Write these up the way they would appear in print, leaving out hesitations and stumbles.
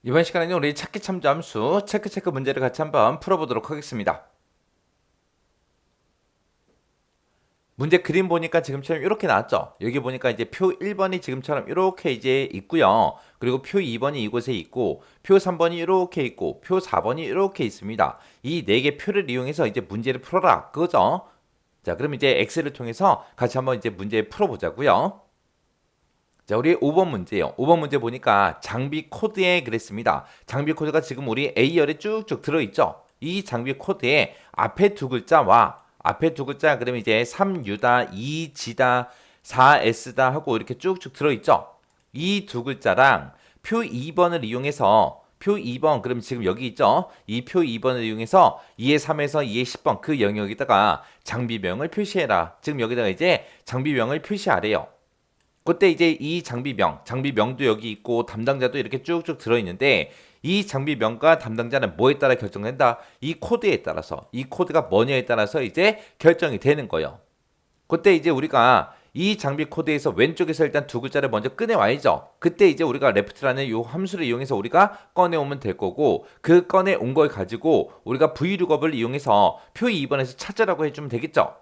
이번 시간에는 우리 찾기 참조 함수 체크 문제를 같이 한번 풀어보도록 하겠습니다. 문제 그림 보니까 지금처럼 이렇게 나왔죠. 여기 보니까 이제 표 1번이 지금처럼 이렇게 이제 있고요. 그리고 표 2번이 이곳에 있고 표 3번이 이렇게 있고 표 4번이 이렇게 있습니다. 이 네 개 표를 이용해서 이제 문제를 풀어라 그거죠. 자, 그럼 이제 엑셀을 통해서 같이 한번 이제 문제 풀어보자고요. 자, 우리 5번 문제요. 5번 문제 보니까 장비 코드에 그랬습니다. 장비 코드가 지금 우리 A열에 쭉쭉 들어있죠. 이 장비 코드에 앞에 두 글자와 앞에 두 글자 그러면 이제 3U다, 2G다, 4S다 하고 이렇게 쭉쭉 들어있죠. 이 두 글자랑 표 2번을 이용해서 표 2번 그럼 지금 여기 있죠. 이 표 2번을 이용해서 2의 3에서 2의 10번 그 영역에다가 장비명을 표시해라. 지금 여기다가 이제 장비명을 표시하래요. 그때 이제 이 장비명도 여기 있고 담당자도 이렇게 쭉쭉 들어있는데 이 장비명과 담당자는 뭐에 따라 결정된다? 이 코드에 따라서 이 코드가 뭐냐에 따라서 이제 결정이 되는 거예요. 그때 이제 우리가 이 장비 코드에서 왼쪽에서 일단 두 글자를 먼저 꺼내와야죠. 그때 이제 우리가 left라는 이 함수를 이용해서 우리가 꺼내오면 될 거고 그 꺼내온 걸 가지고 우리가 VLOOKUP을 이용해서 표 2번에서 찾으라고 해주면 되겠죠.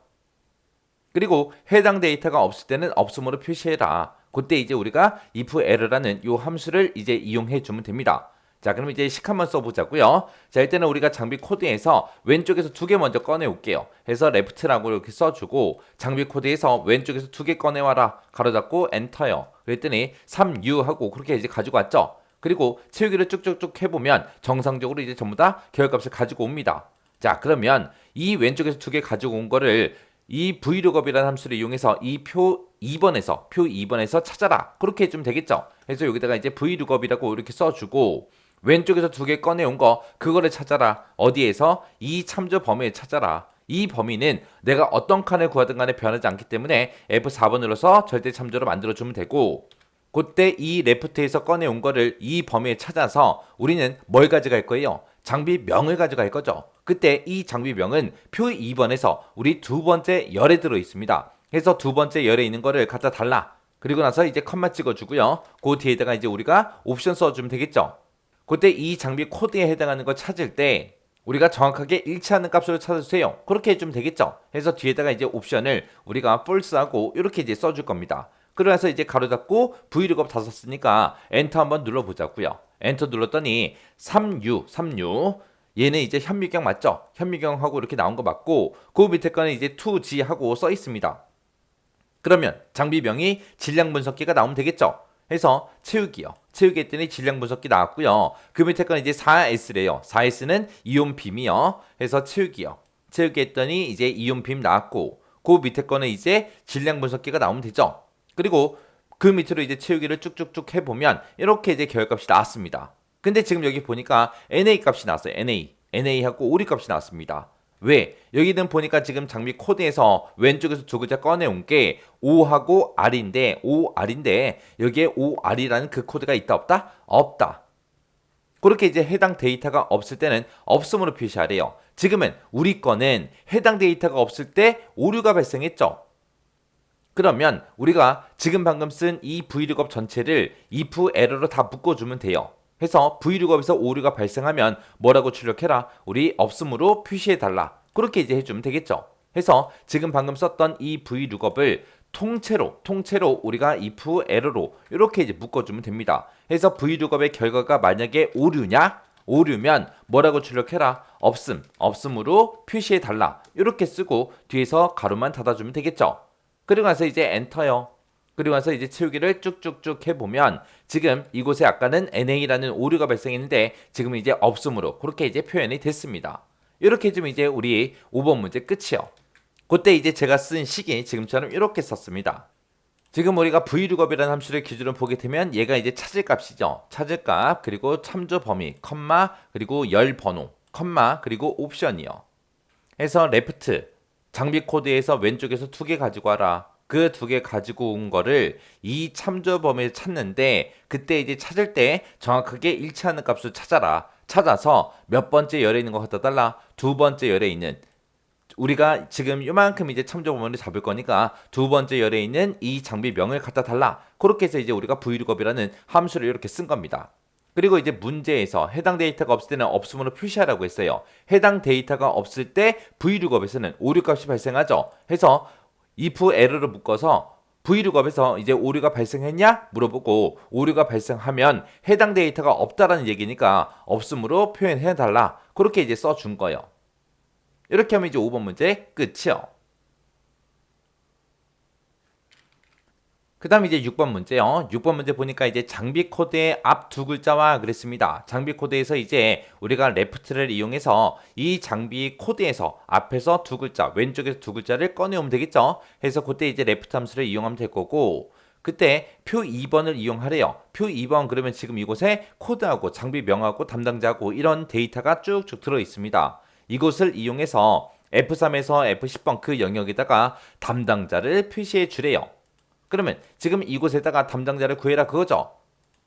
그리고 해당 데이터가 없을 때는 없음으로 표시해라. 그때 이제 우리가 if error라는 이 함수를 이제 이용해 주면 됩니다. 자, 그럼 이제 식 한번 써보자고요. 자, 일단은 우리가 장비 코드에서 왼쪽에서 두 개 먼저 꺼내 올게요. 해서 left라고 이렇게 써주고 장비 코드에서 왼쪽에서 두 개 꺼내와라. 가로잡고 엔터요. 그랬더니 3U 하고 그렇게 이제 가지고 왔죠. 그리고 채우기를 쭉쭉쭉 해보면 정상적으로 이제 전부 다 결과값을 가지고 옵니다. 자, 그러면 이 왼쪽에서 두 개 가지고 온 거를 이 vlookup이라는 함수를 이용해서 이 표 2번에서 찾아라. 그렇게 해주면 되겠죠. 그래서 여기다가 이제 vlookup이라고 이렇게 써주고 왼쪽에서 두 개 꺼내온 거 그거를 찾아라. 어디에서? 이 참조 범위에 찾아라. 이 범위는 내가 어떤 칸을 구하든 간에 변하지 않기 때문에 F4번 눌러서 절대 참조로 만들어주면 되고 그때 이 레프트에서 꺼내온 거를 이 범위에 찾아서 우리는 뭘 가져갈 거예요? 장비명을 가져갈 거죠. 그때 이 장비명은 표 2번에서 우리 두 번째 열에 들어 있습니다. 그래서 두 번째 열에 있는 거를 갖다 달라. 그리고 나서 이제 컴마 찍어주고요. 그 뒤에다가 이제 우리가 옵션 써주면 되겠죠. 그때 이 장비 코드에 해당하는 거 찾을 때 우리가 정확하게 일치하는 값으로 찾아주세요. 그렇게 해주면 되겠죠. 그래서 뒤에다가 이제 옵션을 우리가 false하고 이렇게 이제 써줄 겁니다. 그래서 이제 가로잡고 vlookup 다 썼으니까 엔터 한번 눌러보자고요. 엔터 눌렀더니 3U 얘는 이제 현미경 맞죠? 현미경하고 이렇게 나온 거 맞고 그 밑에 거는 이제 2G 하고 써 있습니다. 그러면 장비명이 질량 분석기가 나오면 되겠죠? 해서 채우기요. 채우기 했더니 질량 분석기 나왔고요. 그 밑에 거는 이제 4S래요. 4S는 이온 빔이요. 해서 채우기요. 채우기 했더니 이제 이온 빔 나왔고 그 밑에 거는 이제 질량 분석기가 나오면 되죠. 그리고 그 밑으로 이제 채우기를 쭉쭉쭉 해보면 이렇게 이제 결값이 나왔습니다. 근데 지금 여기 보니까 NA 값이 나왔어요. NA하고 오리 값이 나왔습니다. 왜? 여기는 보니까 지금 장비 코드에서 왼쪽에서 두 글자 꺼내온 게 O하고 OR인데 여기에 OR이라는 그 코드가 있다 없다? 없다. 그렇게 이제 해당 데이터가 없을 때는 없음으로 표시하래요. 지금은 우리 거는 해당 데이터가 없을 때 오류가 발생했죠. 그러면 우리가 지금 방금 쓴 이 vlookup 전체를 if error로 다 묶어주면 돼요. 해서 vlookup에서 오류가 발생하면 뭐라고 출력해라? 우리 없음으로 표시해달라. 그렇게 이제 해주면 되겠죠. 해서 지금 방금 썼던 이 vlookup을 통째로 우리가 if error로 이렇게 이제 묶어주면 됩니다. 해서 vlookup의 결과가 만약에 오류면 뭐라고 출력해라? 없음으로 표시해달라. 이렇게 쓰고 뒤에서 가로만 닫아주면 되겠죠. 그리고 나서 이제 엔터요. 그리고 나서 이제 채우기를 쭉쭉쭉 해보면 지금 이곳에 아까는 NA라는 오류가 발생했는데 지금은 이제 없음으로 그렇게 이제 표현이 됐습니다. 이렇게 해주면 이제 우리 5번 문제 끝이요. 그때 이제 제가 쓴 식이 지금처럼 이렇게 썼습니다. 지금 우리가 vlookup이라는 함수를 기준으로 보게 되면 얘가 이제 찾을 값이죠. 찾을 값 그리고 참조 범위 컴마 그리고 열 번호 컴마 그리고 옵션이요. 해서 레프트 장비 코드에서 왼쪽에서 두 개 가지고 와라. 그 두 개 가지고 온 거를 이 참조 범위에 찾는데 그때 이제 찾을 때 정확하게 일치하는 값을 찾아라. 찾아서 몇 번째 열에 있는 거 갖다 달라. 두 번째 열에 있는 우리가 지금 요만큼 이제 참조 범위를 잡을 거니까 두 번째 열에 있는 이 장비명을 갖다 달라. 그렇게 해서 이제 우리가 vlookup이라는 함수를 이렇게 쓴 겁니다. 그리고 이제 문제에서 해당 데이터가 없을 때는 없음으로 표시하라고 했어요. 해당 데이터가 없을 때 VLOOKUP에서는 오류값이 발생하죠. 해서 if error를 묶어서 VLOOKUP에서 이제 오류가 발생했냐 물어보고 오류가 발생하면 해당 데이터가 없다라는 얘기니까 없음으로 표현해 달라. 그렇게 이제 써준 거예요. 이렇게 하면 이제 5번 문제 끝이요. 그 다음 이제 6번 문제요. 6번 문제 보니까 이제 장비 코드의 앞 두 글자와 그랬습니다. 장비 코드에서 이제 우리가 레프트를 이용해서 이 장비 코드에서 앞에서 두 글자, 왼쪽에서 두 글자를 꺼내오면 되겠죠. 해서 그때 이제 레프트 함수를 이용하면 될 거고, 그때 표 2번을 이용하래요. 표 2번 그러면 지금 이곳에 코드하고 장비 명하고 담당자하고 이런 데이터가 쭉쭉 들어 있습니다. 이곳을 이용해서 F3에서 F10번 그 영역에다가 담당자를 표시해 주래요. 그러면 지금 이곳에다가 담당자를 구해라 그거죠.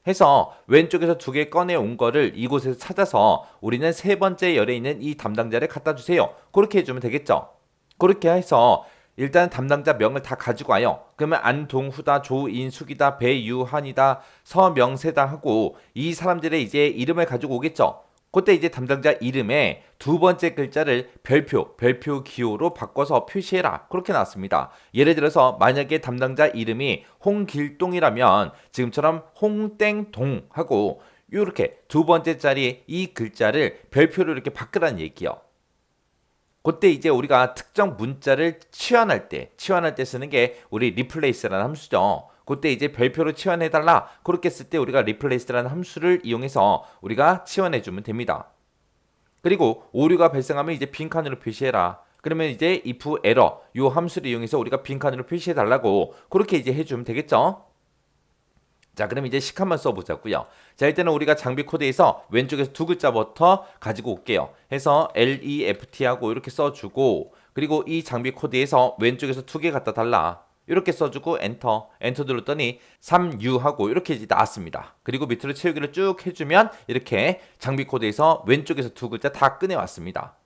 해서 왼쪽에서 두 개 꺼내온 거를 이곳에서 찾아서 우리는 세 번째 열에 있는 이 담당자를 갖다 주세요. 그렇게 해주면 되겠죠. 그렇게 해서 일단 담당자 명을 다 가지고 와요. 그러면 안동후다, 조인숙이다, 배유한이다, 서명세다 하고 이 사람들의 이제 이름을 가지고 오겠죠. 그때 이제 담당자 이름에 두 번째 글자를 별표 기호로 바꿔서 표시해라. 그렇게 나왔습니다. 예를 들어서 만약에 담당자 이름이 홍길동이라면 지금처럼 홍땡동 하고 이렇게 두 번째 자리에 이 글자를 별표로 이렇게 바꾸라는 얘기예요. 그때 이제 우리가 특정 문자를 치환할 때 쓰는 게 우리 replace라는 함수죠. 그때 이제 별표로 치환해달라. 그렇게 쓸 때 우리가 replace라는 함수를 이용해서 우리가 치환해주면 됩니다. 그리고 오류가 발생하면 이제 빈칸으로 표시해라. 그러면 이제 if error 요 함수를 이용해서 우리가 빈칸으로 표시해달라고 그렇게 이제 해주면 되겠죠. 자, 그럼 이제 식 한번 써보자고요. 자, 일단은 우리가 장비 코드에서 왼쪽에서 두 글자부터 가지고 올게요. 해서 LEFT하고 이렇게 써주고, 그리고 이 장비 코드에서 왼쪽에서 두 개 갖다 달라. 이렇게 써주고 엔터 눌렀더니 3U하고 이렇게 이제 나왔습니다. 그리고 밑으로 채우기를 쭉 해주면 이렇게 장비 코드에서 왼쪽에서 두 글자 다 꺼내왔습니다.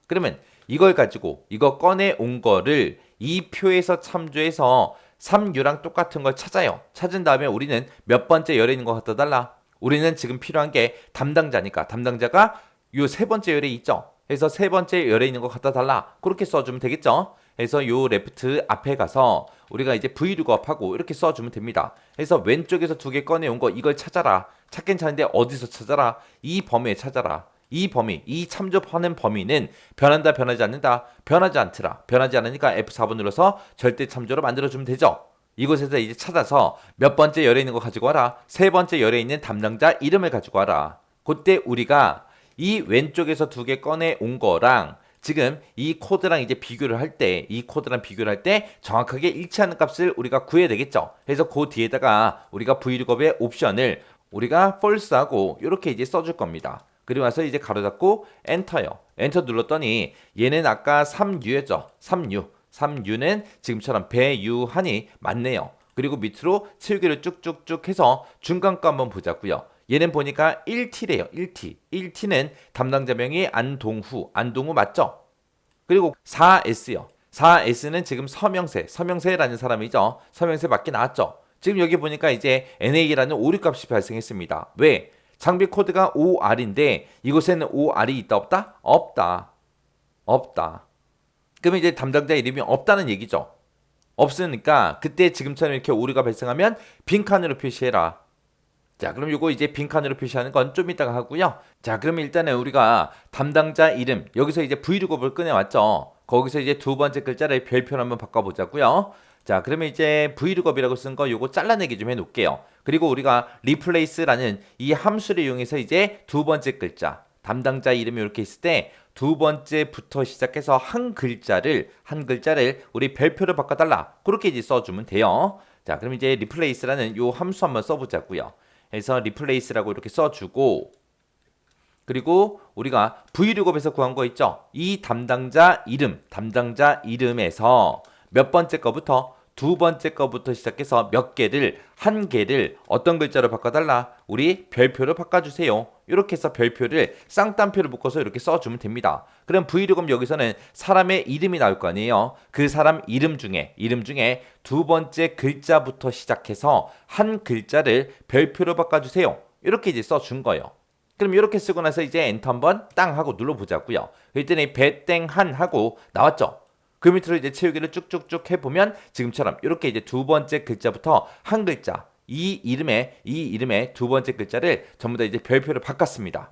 그러면 이걸 가지고 이거 꺼내온 거를 이 표에서 참조해서 3U랑 똑같은 걸 찾아요. 찾은 다음에 우리는 몇 번째 열에 있는 거 갖다 달라. 우리는 지금 필요한 게 담당자니까 담당자가 요 세 번째 열에 있죠. 그래서 세 번째 열에 있는 거 갖다 달라. 그렇게 써주면 되겠죠. 그래서 요 레프트 앞에 가서 우리가 이제 VLOOKUP하고 이렇게 써주면 됩니다. 그래서 왼쪽에서 두 개 꺼내온 거 이걸 찾아라. 찾긴 찾는데 어디서 찾아라? 이 범위에 찾아라. 이 범위, 이 참조하는 범위는 변한다, 변하지 않는다, 변하지 않더라. 변하지 않으니까 F4번 눌러서 절대 참조로 만들어주면 되죠. 이곳에서 이제 찾아서 몇 번째 열에 있는 거 가지고 와라. 세 번째 열에 있는 담당자 이름을 가지고 와라. 그때 우리가 이 왼쪽에서 두 개 꺼내온 거랑 지금 이 코드랑 이제 비교를 할 때, 이 코드랑 비교를 할 때 정확하게 일치하는 값을 우리가 구해야 되겠죠. 그래서 그 뒤에다가 우리가 VLOOKUP의 옵션을 우리가 false하고 이렇게 이제 써줄 겁니다. 그리고 나서 이제 가로 잡고 엔터요. 엔터 눌렀더니 얘는 아까 3U였죠. 3U는 지금처럼 배유한이 맞네요. 그리고 밑으로 채우기를 쭉쭉쭉 해서 중간거 한번 보자고요. 얘는 보니까 1T래요. 1T는 담당자명이 안동후 맞죠? 그리고 4S요. 4S는 지금 서명세라는 사람이죠. 서명세 맞게 나왔죠. 지금 여기 보니까 이제 NA라는 오류값이 발생했습니다. 왜? 장비 코드가 OR인데 이곳에는 OR이 있다 없다? 없다. 그러면 이제 담당자 이름이 없다는 얘기죠. 없으니까 그때 지금처럼 이렇게 오류가 발생하면 빈칸으로 표시해라. 자, 그럼 요거 이제 빈칸으로 표시하는 건 좀 이따가 하고요. 자, 그러면 일단은 우리가 담당자 이름 여기서 이제 VLOOKUP을 꺼내왔죠. 거기서 이제 두 번째 글자를 별표로 한번 바꿔보자고요. 자, 그러면 이제 VLOOKUP이라고 쓴 거 요거 잘라내기 좀 해놓을게요. 그리고 우리가 replace라는 이 함수를 이용해서 이제 두 번째 글자 담당자 이름이 이렇게 있을 때 두 번째부터 시작해서 한 글자를 우리 별표로 바꿔달라. 그렇게 이제 써주면 돼요. 자, 그럼 이제 replace라는 요 함수 한번 써보자고요. 해서 replace라고 이렇게 써주고, 그리고 우리가 VLOOKUP에서 구한 거 있죠? 이 담당자 이름에서 몇 번째 거부터 두 번째 거부터 시작해서 몇 개를 한 개를 어떤 글자로 바꿔달라? 우리 별표로 바꿔주세요. 이렇게 해서 별표를 쌍따옴표를 묶어서 이렇게 써주면 됩니다. 그럼 VLOOKUP 여기서는 사람의 이름이 나올 거 아니에요. 그 사람 이름 중에 두 번째 글자부터 시작해서 한 글자를 별표로 바꿔주세요. 이렇게 이제 써준 거예요. 그럼 이렇게 쓰고 나서 이제 엔터 한번 땅 하고 눌러보자고요. 그랬더니 배땡한 하고 나왔죠. 그 밑으로 이제 채우기를 쭉쭉쭉 해보면 지금처럼 이렇게 이제 두 번째 글자부터 한 글자 이 이름의 두 번째 글자를 전부 다 이제 별표를 바꿨습니다.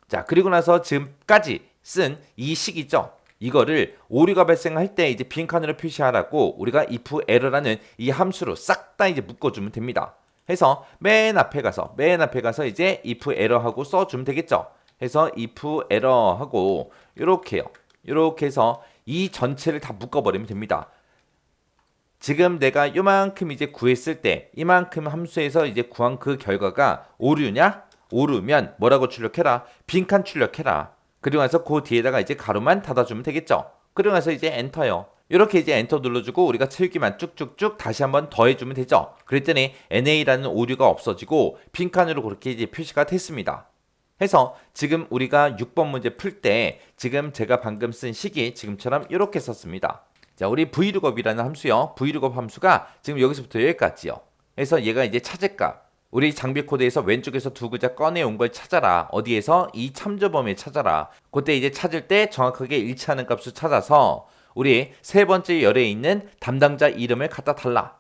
자, 그리고 나서 지금까지 쓴 이 식이죠. 이거를 오류가 발생할 때 이제 빈칸으로 표시하라고 우리가 if error라는 이 함수로 싹 다 이제 묶어주면 됩니다. 해서 맨 앞에 가서 이제 if error 하고 써주면 되겠죠. 해서 if error 하고 이렇게요. 이렇게 해서 이 전체를 다 묶어버리면 됩니다. 지금 내가 요만큼 이제 구했을 때 이만큼 함수에서 이제 구한 그 결과가 오류냐? 오르면 뭐라고 출력해라? 빈칸 출력해라. 그리고 나서 그 뒤에다가 이제 가로만 닫아주면 되겠죠. 그리고 나서 이제 엔터요. 이렇게 이제 엔터 눌러주고 우리가 채우기만 쭉쭉쭉 다시 한번 더해주면 되죠. 그랬더니 NA라는 오류가 없어지고 빈칸으로 그렇게 이제 표시가 됐습니다. 해서 지금 우리가 6번 문제 풀 때 지금 제가 방금 쓴 식이 지금처럼 이렇게 썼습니다. 자, 우리 vlookup이라는 함수요. vlookup 함수가 지금 여기서부터 여기까지요. 그래서 얘가 이제 찾을값. 우리 장비 코드에서 왼쪽에서 두 글자 꺼내온 걸 찾아라. 어디에서? 이 참조범위에 찾아라. 그때 이제 찾을 때 정확하게 일치하는 값을 찾아서 우리 세 번째 열에 있는 담당자 이름을 갖다 달라.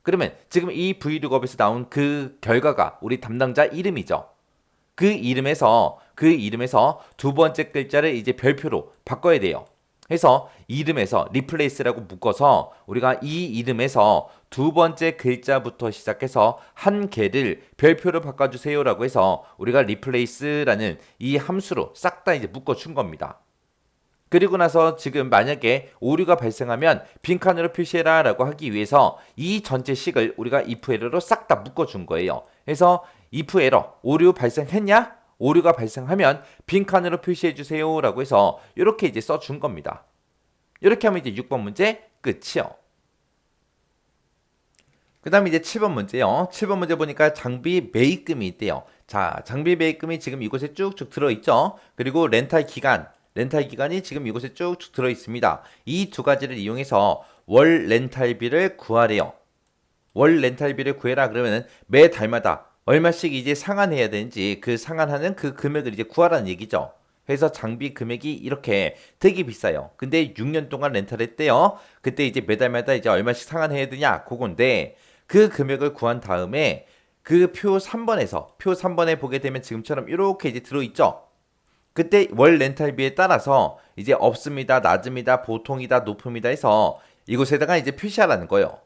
그러면 지금 이 vlookup에서 나온 그 결과가 우리 담당자 이름이죠. 그 이름에서 두 번째 글자를 이제 별표로 바꿔야 돼요. 해서 이름에서 replace라고 묶어서 우리가 이 이름에서 두 번째 글자부터 시작해서 한 개를 별표로 바꿔주세요라고 해서 우리가 replace라는 이 함수로 싹 다 이제 묶어준 겁니다. 그리고 나서 지금 만약에 오류가 발생하면 빈칸으로 표시해라 라고 하기 위해서 이 전체 식을 우리가 if error로 싹 다 묶어준 거예요. 그래서 if error, 오류 발생했냐? 오류가 발생하면 빈칸으로 표시해 주세요 라고 해서 이렇게 이제 써준 겁니다. 이렇게 하면 이제 6번 문제 끝이요. 그 다음에 이제 7번 문제요. 7번 문제 보니까 장비 매입금이 있대요. 자, 장비 매입금이 지금 이곳에 쭉쭉 들어있죠. 그리고 렌탈 기간이 지금 이곳에 쭉쭉 들어있습니다. 이 두 가지를 이용해서 월 렌탈비를 구하래요. 월 렌탈비를 구해라 그러면 매 달마다 얼마씩 이제 상환해야 되는지 그 상환하는 그 금액을 이제 구하라는 얘기죠. 그래서 장비 금액이 이렇게 되게 비싸요. 근데 6년 동안 렌탈했대요. 그때 이제 매달마다 이제 얼마씩 상환해야 되냐 그건데 그 금액을 구한 다음에 그 표 3번에 보게 되면 지금처럼 이렇게 이제 들어있죠. 그때 월 렌탈비에 따라서 이제 없습니다, 낮습니다, 보통이다, 높음이다 해서 이곳에다가 이제 표시하라는 거예요.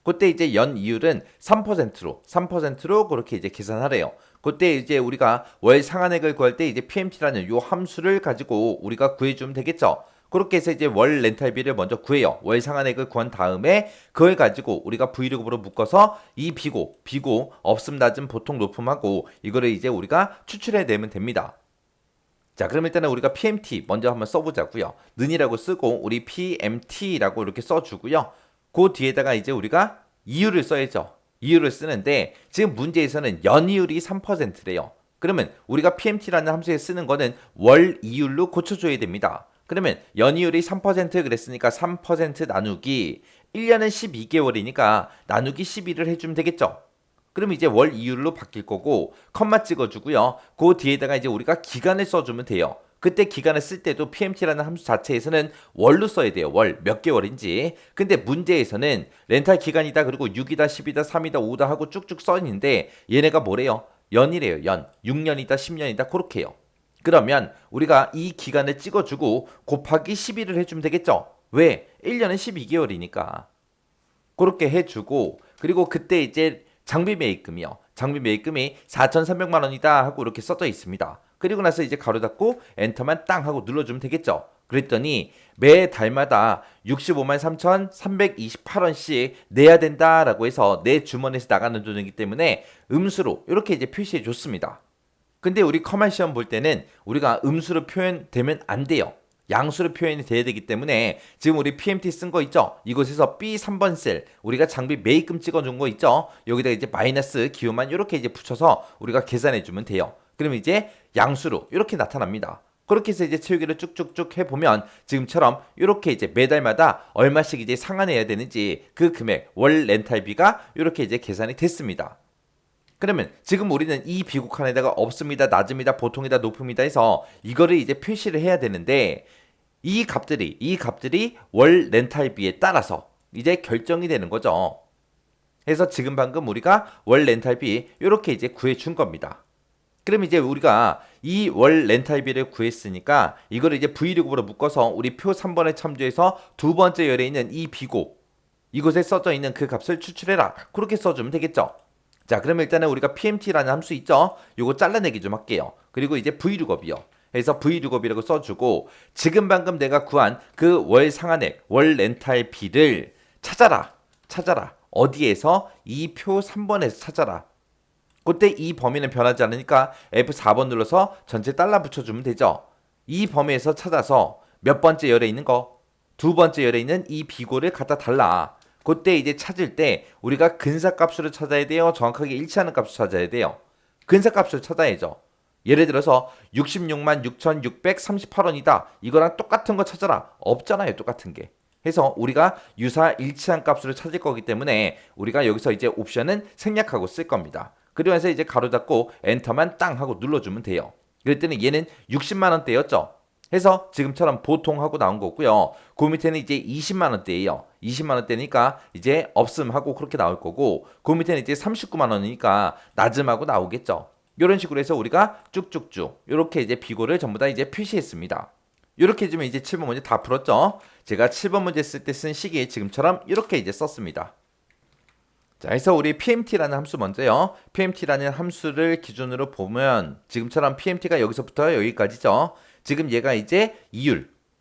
그때 이제 연 이율은 3%로 그렇게 이제 계산하래요. 그때 이제 우리가 월 상한액을 구할 때 이제 PMT라는 요 함수를 가지고 우리가 구해주면 되겠죠. 그렇게 해서 이제 월 렌탈비를 먼저 구해요. 월 상한액을 구한 다음에 그걸 가지고 우리가 Vlookup으로 묶어서 이 비고, 없음, 낮음, 보통, 높음하고 이거를 이제 우리가 추출해내면 됩니다. 자, 그럼 일단은 우리가 PMT 먼저 한번 써보자고요. 는이라고 쓰고 우리 PMT라고 이렇게 써주고요. 그 뒤에다가 이제 우리가 이율을 써야죠. 이율을 쓰는데 지금 문제에서는 연이율이 3%래요. 그러면 우리가 PMT라는 함수에 쓰는 거는 월 이율로 고쳐줘야 됩니다. 그러면 연이율이 3% 그랬으니까 3% 나누기 1년은 12개월이니까 나누기 12를 해주면 되겠죠. 그럼 이제 월 이율로 바뀔 거고 컴마 찍어주고요. 그 뒤에다가 이제 우리가 기간을 써주면 돼요. 그때 기간을 쓸 때도 PMT라는 함수 자체에서는 월로 써야 돼요. 월 몇 개월인지. 근데 문제에서는 렌탈 기간이다 그리고 6이다 10이다 3이다 5다 하고 쭉쭉 써 있는데 얘네가 뭐래요? 연이래요. 연. 6년이다 10년이다 그렇게요. 그러면 우리가 이 기간을 찍어주고 곱하기 12를 해주면 되겠죠. 왜? 1년은 12개월이니까. 그렇게 해주고 그리고 그때 이제 장비 매입금이요. 장비 매입금이 4,300만 원이다 하고 이렇게 써져 있습니다. 그리고 나서 이제 가로 닫고 엔터만 땅 하고 눌러주면 되겠죠. 그랬더니 매 달마다 65만 3,328원씩 내야 된다라고 해서 내 주머니에서 나가는 돈이기 때문에 음수로 이렇게 이제 표시해 줬습니다. 근데 우리 커만 시험 볼 때는 우리가 음수로 표현되면 안 돼요. 양수로 표현이 돼야 되기 때문에 지금 우리 PMT 쓴 거 있죠? 이곳에서 B3번 셀 우리가 장비 매입금 찍어준 거 있죠? 여기다 이제 마이너스 기호만 이렇게 이제 붙여서 우리가 계산해 주면 돼요. 그러면 이제 양수로 이렇게 나타납니다. 그렇게 해서 이제 채우기를 쭉쭉쭉 해보면 지금처럼 이렇게 이제 매달마다 얼마씩 이제 상환해야 되는지 그 금액 월 렌탈비가 이렇게 이제 계산이 됐습니다. 그러면 지금 우리는 이 비고 칸에다가 없습니다, 낮습니다, 보통이다, 높습니다 해서 이거를 이제 표시를 해야 되는데 이 값들이 월 렌탈비에 따라서 이제 결정이 되는 거죠. 그래서 지금 방금 우리가 월 렌탈비 이렇게 이제 구해 준 겁니다. 그럼 이제 우리가 이 월 렌탈비를 구했으니까 이거를 이제 브이로그로 묶어서 우리 표 3번에 참조해서 두 번째 열에 있는 이 비고 이곳에 써져 있는 그 값을 추출해라. 그렇게 써주면 되겠죠. 자, 그러면 일단은 우리가 PMT라는 함수 있죠? 요거 잘라내기 좀 할게요. 그리고 이제 VLOOKUP이요. 그래서 VLOOKUP이라고 써주고 지금 방금 내가 구한 그 월 상한액, 월 렌탈비를 찾아라. 어디에서? 이 표 3번에서 찾아라. 그때 이 범위는 변하지 않으니까 F4번 눌러서 전체 달러 붙여주면 되죠. 이 범위에서 찾아서 몇 번째 열에 있는 거? 두 번째 열에 있는 이 비고를 갖다 달라. 그때 이제 찾을 때 우리가 근사값수를 찾아야 돼요? 정확하게 일치하는 값을 찾아야 돼요? 근사값수를 찾아야죠. 예를 들어서 66만 6,638원이다. 이거랑 똑같은 거 찾아라. 없잖아요, 똑같은 게. 해서 우리가 유사 일치한 값수를 찾을 거기 때문에 우리가 여기서 이제 옵션은 생략하고 쓸 겁니다. 그러면서 이제 가로 닫고 엔터만 땅 하고 눌러주면 돼요. 그랬더니 얘는 60만 원대였죠. 해서 지금처럼 보통 하고 나온 거고요. 그 밑에는 이제 20만 원대예요. 20만 원대니까 이제 없음 하고 그렇게 나올 거고 그 밑에는 이제 39만 원이니까 낮음 하고 나오겠죠. 이런 식으로 해서 우리가 쭉쭉쭉 이렇게 이제 비고를 전부 다 이제 표시했습니다. 이렇게 해주면 이제 7번 문제 다 풀었죠. 제가 7번 문제 쓸 때 쓴 시기에 지금처럼 이렇게 이제 썼습니다. 자, 그래서 우리 PMT라는 함수 먼저요. PMT라는 함수를 기준으로 보면 지금처럼 PMT가 여기서부터 여기까지죠. 지금 얘가 이제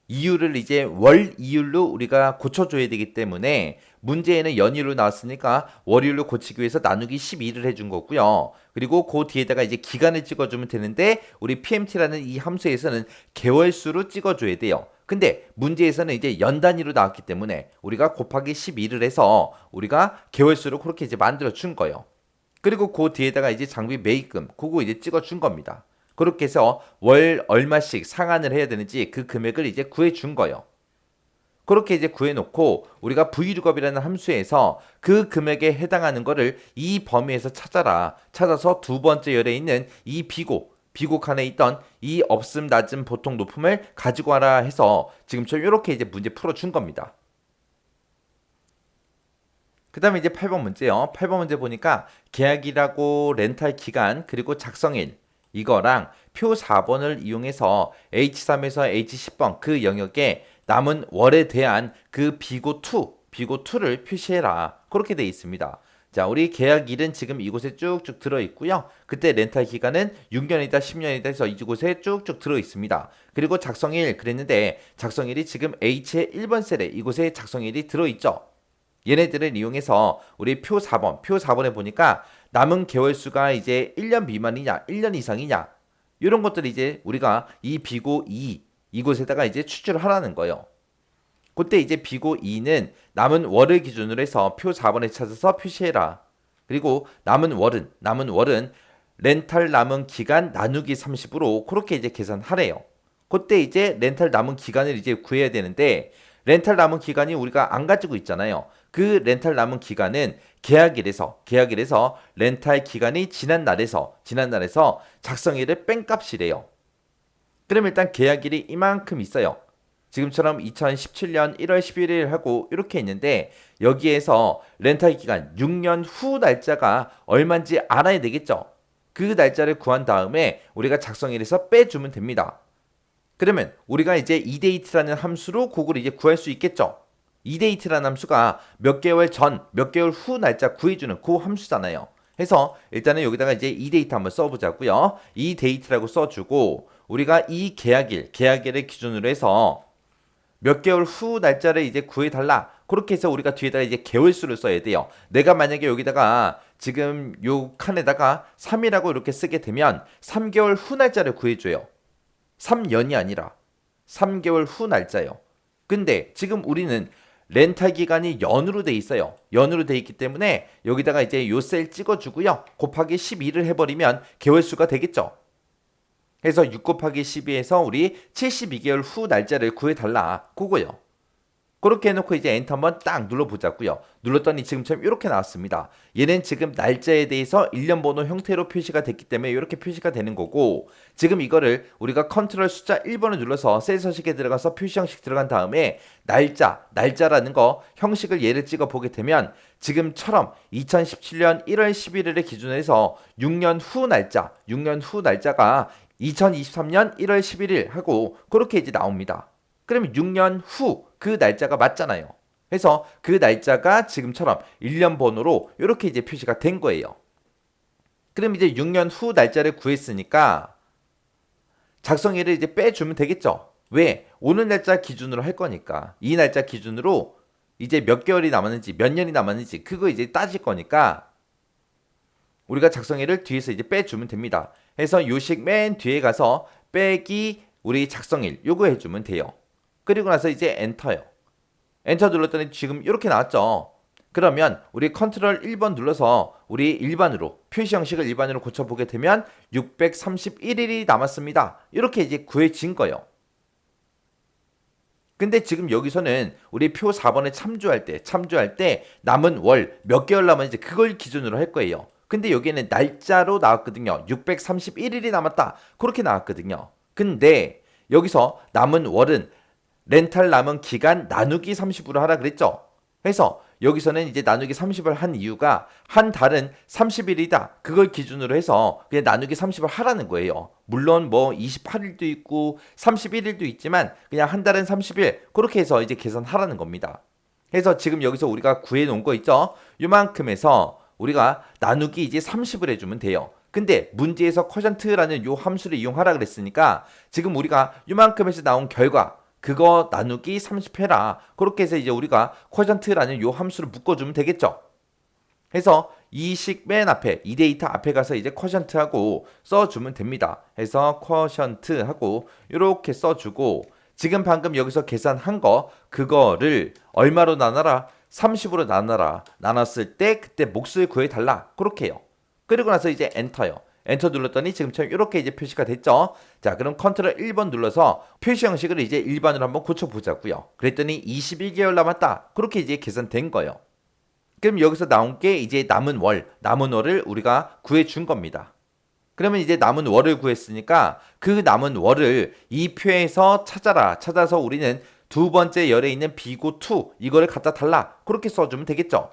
이율을 이제 월 이율로 우리가 고쳐줘야 되기 때문에 문제에는 연이율로 나왔으니까 월이율로 고치기 위해서 나누기 12를 해준 거고요. 그리고 그 뒤에다가 이제 기간을 찍어주면 되는데 우리 PMT라는 이 함수에서는 개월수로 찍어줘야 돼요. 근데 문제에서는 이제 연 단위로 나왔기 때문에 우리가 곱하기 12를 해서 우리가 개월수로 그렇게 이제 만들어 준 거예요. 그리고 그 뒤에다가 이제 장비 매입금 그거 이제 찍어 준 겁니다. 그렇게 해서 월 얼마씩 상환을 해야 되는지 그 금액을 이제 구해 준 거예요. 그렇게 이제 구해놓고 우리가 VLOOKUP이라는 함수에서 그 금액에 해당하는 거를 이 범위에서 찾아서 두 번째 열에 있는 이 비고 칸에 있던 이 없음, 낮음, 보통, 높음을 가지고 와라 해서 지금처럼 이렇게 이제 문제 풀어준 겁니다. 그 다음에 이제 8번 문제요. 8번 문제 보니까 계약이라고 렌탈 기간 그리고 작성일 이거랑 표 4번을 이용해서 H3에서 H10번 그 영역에 남은 월에 대한 그 비고2를 표시해라. 그렇게 돼 있습니다. 자, 우리 계약일은 지금 이곳에 쭉쭉 들어 있고요. 그때 렌탈 기간은 6년이다, 10년이다 해서 이곳에 쭉쭉 들어 있습니다. 그리고 작성일 그랬는데 작성일이 지금 H의 1번 셀에 이곳에 작성일이 들어 있죠. 얘네들을 이용해서 우리 표 4번에 보니까 남은 개월 수가 이제 1년 미만이냐, 1년 이상이냐 이런 것들이 이제 우리가 이 비고 2 이곳에다가 이제 추출을 하라는 거예요. 그때 이제 비고 2는 남은 월을 기준으로 해서 표 4번에 찾아서 표시해라. 그리고 남은 월은 렌탈 남은 기간 나누기 30으로 그렇게 이제 계산하래요. 그때 이제 렌탈 남은 기간을 이제 구해야 되는데 렌탈 남은 기간이 우리가 안 가지고 있잖아요. 그 렌탈 남은 기간은 계약일에서 렌탈 기간이 지난 날에서 작성일을 뺀 값이래요. 그럼 일단 계약일이 이만큼 있어요. 지금처럼 2017년 1월 11일 하고 이렇게 있는데 여기에서 렌탈 기간 6년 후 날짜가 얼마인지 알아야 되겠죠. 그 날짜를 구한 다음에 우리가 작성일에서 빼주면 됩니다. 그러면 우리가 이제 이데이트라는 함수로 그걸 이제 구할 수 있겠죠. 이데이트라는 함수가 몇 개월 전, 몇 개월 후 날짜 구해주는 그 함수잖아요. 해서 일단은 여기다가 이제 이데이트 한번 써보자고요. 이데이트라고 써주고 우리가 이 계약일을 기준으로 해서 몇 개월 후 날짜를 이제 구해달라. 그렇게 해서 우리가 뒤에다가 이제 개월수를 써야 돼요. 내가 만약에 여기다가 지금 요 칸에다가 3이라고 이렇게 쓰게 되면 3개월 후 날짜를 구해줘요. 3년이 아니라 3개월 후 날짜예요. 근데 지금 우리는 렌탈 기간이 연으로 돼 있어요. 연으로 돼 있기 때문에 여기다가 이제 요 셀 찍어주고요. 곱하기 12를 해버리면 개월수가 되겠죠. 그래서 6 곱하기 12에서 우리 72개월 후 날짜를 구해달라. 그거요. 그렇게 해놓고 이제 엔터 한번 딱 눌러보자고요. 눌렀더니 지금처럼 이렇게 나왔습니다. 얘는 지금 날짜에 대해서 일련 번호 형태로 표시가 됐기 때문에 이렇게 표시가 되는 거고, 지금 이거를 우리가 컨트롤 숫자 1번을 눌러서 셀 서식에 들어가서 표시 형식 들어간 다음에 날짜라는 거 형식을 예를 찍어 보게 되면 지금처럼 2017년 1월 11일을 기준으로 해서 6년 후 날짜가 2023년 1월 11일 하고 그렇게 이제 나옵니다. 그러면 6년 후 그 날짜가 맞잖아요. 그래서 그 날짜가 지금처럼 1년 번호로 이렇게 이제 표시가 된 거예요. 그럼 이제 6년 후 날짜를 구했으니까 작성일을 이제 빼주면 되겠죠. 왜? 오늘 날짜 기준으로 할 거니까. 이 날짜 기준으로 이제 몇 개월이 남았는지, 몇 년이 남았는지 그거 이제 따질 거니까 우리가 작성일을 뒤에서 이제 빼주면 됩니다. 해서 요식 맨 뒤에 가서 빼기 우리 작성일 요거 해주면 돼요. 그리고 나서 이제 엔터요. 엔터 눌렀더니 지금 이렇게 나왔죠. 그러면 우리 컨트롤 1번 눌러서 우리 일반으로 표시 형식을 일반으로 고쳐보게 되면 631일이 남았습니다. 이렇게 이제 구해진 거예요. 근데 지금 여기서는 우리 표 4번에 참조할 때 남은 월 몇 개월 남았는지 그걸 기준으로 할 거예요. 근데 여기에는 날짜로 나왔거든요. 631일이 남았다. 그렇게 나왔거든요. 근데 여기서 남은 월은 렌탈 남은 기간 나누기 30으로 하라 그랬죠. 그래서 여기서는 이제 나누기 30을 한 이유가 한 달은 30일이다. 그걸 기준으로 해서 그냥 나누기 30을 하라는 거예요. 물론 뭐 28일도 있고 31일도 있지만 그냥 한 달은 30일 그렇게 해서 이제 계산하라는 겁니다. 그래서 지금 여기서 우리가 구해 놓은 거 있죠. 요만큼에서 우리가 나누기 이제 30을 해주면 돼요. 근데 문제에서 쿼션트라는 요 함수를 이용하라 그랬으니까 지금 우리가 요만큼에서 나온 결과 그거 나누기 30 해라. 그렇게 해서 이제 우리가 쿼션트라는 요 함수를 묶어주면 되겠죠. 해서 이 식 맨 앞에 이 데이터 앞에 가서 이제 쿼션트하고 써주면 됩니다. 해서 쿼션트하고 이렇게 써주고 지금 방금 여기서 계산한 거 그거를 얼마로 나눠라? 30으로 나눠라. 나눴을 때 그때 몫을 구해달라. 그렇게 해요. 그리고 나서 이제 엔터요. 엔터 눌렀더니 지금처럼 이렇게 이제 표시가 됐죠. 자, 그럼 컨트롤 1번 눌러서 표시 형식을 이제 일반으로 한번 고쳐보자고요. 그랬더니 21개월 남았다. 그렇게 이제 계산된 거예요. 그럼 여기서 나온 게 이제 남은 월을 우리가 구해준 겁니다. 그러면 이제 남은 월을 구했으니까 그 남은 월을 이 표에서 찾아서 우리는 두 번째 열에 있는 비고 2 이거를 갖다 달라. 그렇게 써주면 되겠죠.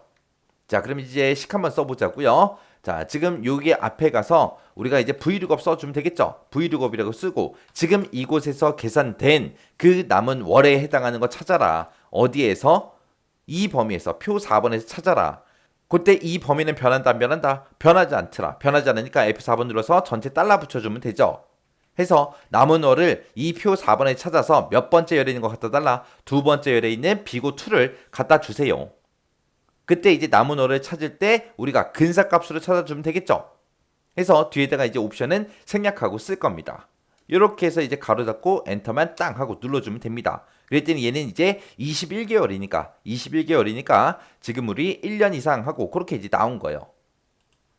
자, 그럼 이제 식 한번 써보자고요. 자, 지금 여기 앞에 가서 우리가 이제 vlookup 써주면 되겠죠. vlookup이라고 쓰고 지금 이곳에서 계산된 그 남은 월에 해당하는 거 찾아라. 어디에서? 이 범위에서 표 4번에서 찾아라. 그때 이 범위는 변한다 안 변한다? 변하지 않더라. 변하지 않으니까 F4번 눌러서 전체 달러 붙여주면 되죠. 해서 남은 월을 이 표 4번에 찾아서 몇 번째 열에 있는 거 갖다 달라? 두 번째 열에 있는 비고 2를 갖다 주세요. 그때 이제 남은 월을 찾을 때 우리가 근사값으로 찾아주면 되겠죠. 해서 뒤에다가 이제 옵션은 생략하고 쓸 겁니다. 이렇게 해서 이제 가로 닫고 엔터만 땅 하고 눌러주면 됩니다. 그랬더니 얘는 이제 21개월이니까 지금 우리 1년 이상 하고 그렇게 이제 나온 거예요.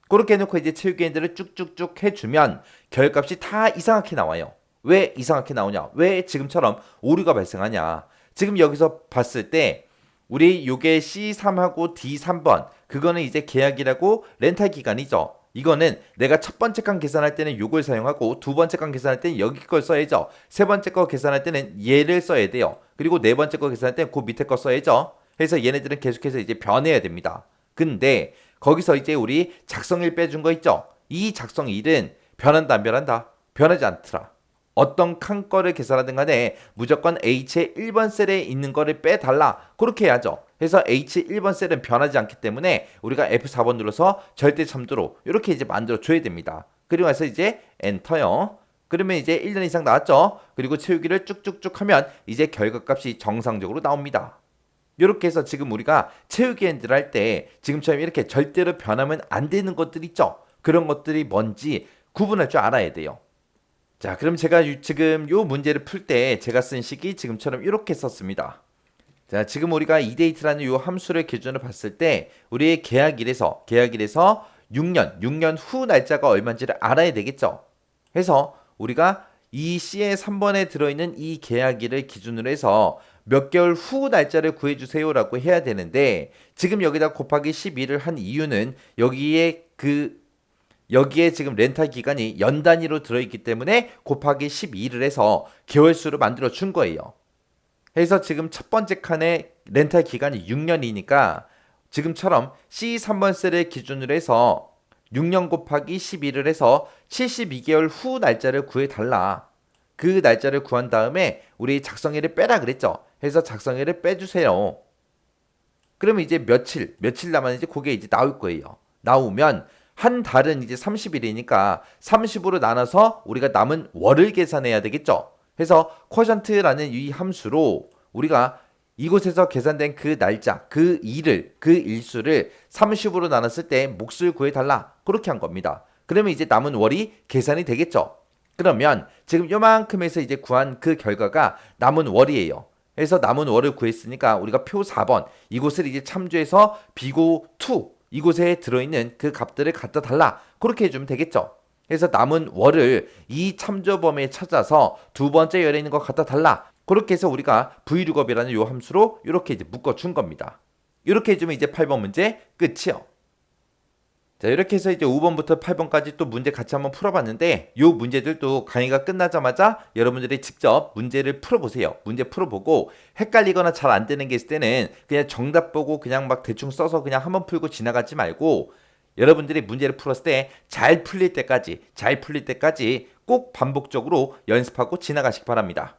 그렇게 해놓고 이제 채우기 엔드를 쭉쭉쭉 해주면 결값이 다 이상하게 나와요. 왜 이상하게 나오냐? 왜 지금처럼 오류가 발생하냐? 지금 여기서 봤을 때 우리 요게 C3하고 D3번 그거는 이제 계약이라고 렌탈 기간이죠. 이거는 내가 첫 번째 간 계산할 때는 요걸 사용하고 두 번째 간 계산할 때는 여기 걸 써야죠. 세 번째 거 계산할 때는 얘를 써야 돼요. 그리고 네 번째 거 계산할 때는 그 밑에 거 써야죠. 그래서 얘네들은 계속해서 이제 변해야 됩니다. 근데 거기서 이제 우리 작성일 빼준 거 있죠. 이 작성일은 변한다 안 변한다? 변하지 않더라. 어떤 칸 거를 계산하든 간에 무조건 H의 1번 셀에 있는 거를 빼달라. 그렇게 해야죠. 그래서 H 1번 셀은 변하지 않기 때문에 우리가 F4번 눌러서 절대 참조로 이렇게 이제 만들어 줘야 됩니다. 그리고 나서 이제 엔터요. 그러면 이제 1년 이상 나왔죠. 그리고 채우기를 쭉쭉쭉 하면 이제 결과값이 정상적으로 나옵니다. 이렇게 해서 지금 우리가 채우기 엔드를 할 때 지금처럼 이렇게 절대로 변하면 안 되는 것들 있죠. 그런 것들이 뭔지 구분할 줄 알아야 돼요. 자, 그럼 제가 지금 요 문제를 풀 때 제가 쓴 식이 지금처럼 이렇게 썼습니다. 자, 지금 우리가 이데이트라는 요 함수를 기준으로 봤을 때 우리의 계약일에서 6년 후 날짜가 얼마인지를 알아야 되겠죠. 그래서 우리가 이 C의 3번에 들어있는 이 계약일을 기준으로 해서 몇 개월 후 날짜를 구해주세요라고 해야 되는데 지금 여기다 곱하기 12를 한 이유는 여기에 지금 렌탈 기간이 연 단위로 들어있기 때문에 곱하기 12를 해서 개월수로 만들어 준 거예요. 그래서 지금 첫 번째 칸의 렌탈 기간이 6년이니까 지금처럼 C3번 셀을 기준으로 해서 6년 곱하기 12를 해서 72개월 후 날짜를 구해달라. 그 날짜를 구한 다음에 우리 작성일을 빼라 그랬죠. 해서 작성일을 빼주세요. 그러면 이제 며칠 남았는지 그게 이제 나올 거예요. 나오면 한 달은 이제 30일이니까 30으로 나눠서 우리가 남은 월을 계산해야 되겠죠. 그래서 쿼션트라는 이 함수로 우리가 이곳에서 계산된 그 날짜, 그 일수를 30으로 나눴을 때 몫을 구해달라. 그렇게 한 겁니다. 그러면 이제 남은 월이 계산이 되겠죠. 그러면 지금 요만큼에서 이제 구한 그 결과가 남은 월이에요. 그래서 남은 월을 구했으니까 우리가 표 4번 이곳을 이제 참조해서 비고 2 이곳에 들어있는 그 값들을 갖다 달라. 그렇게 해주면 되겠죠. 그래서 남은 월을 이 참조범위에 찾아서 두 번째 열에 있는 거 갖다 달라. 그렇게 해서 우리가 vlookup이라는 요 함수로 이렇게 이제 묶어준 겁니다. 이렇게 해주면 이제 8번 문제 끝이요. 자, 이렇게 해서 이제 5번부터 8번까지 또 문제 같이 한번 풀어봤는데 요 문제들도 강의가 끝나자마자 여러분들이 직접 문제를 풀어보세요. 문제 풀어보고 헷갈리거나 잘 안 되는 게 있을 때는 그냥 정답 보고 그냥 막 대충 써서 그냥 한번 풀고 지나가지 말고 여러분들이 문제를 풀었을 때 잘 풀릴 때까지 꼭 반복적으로 연습하고 지나가시기 바랍니다.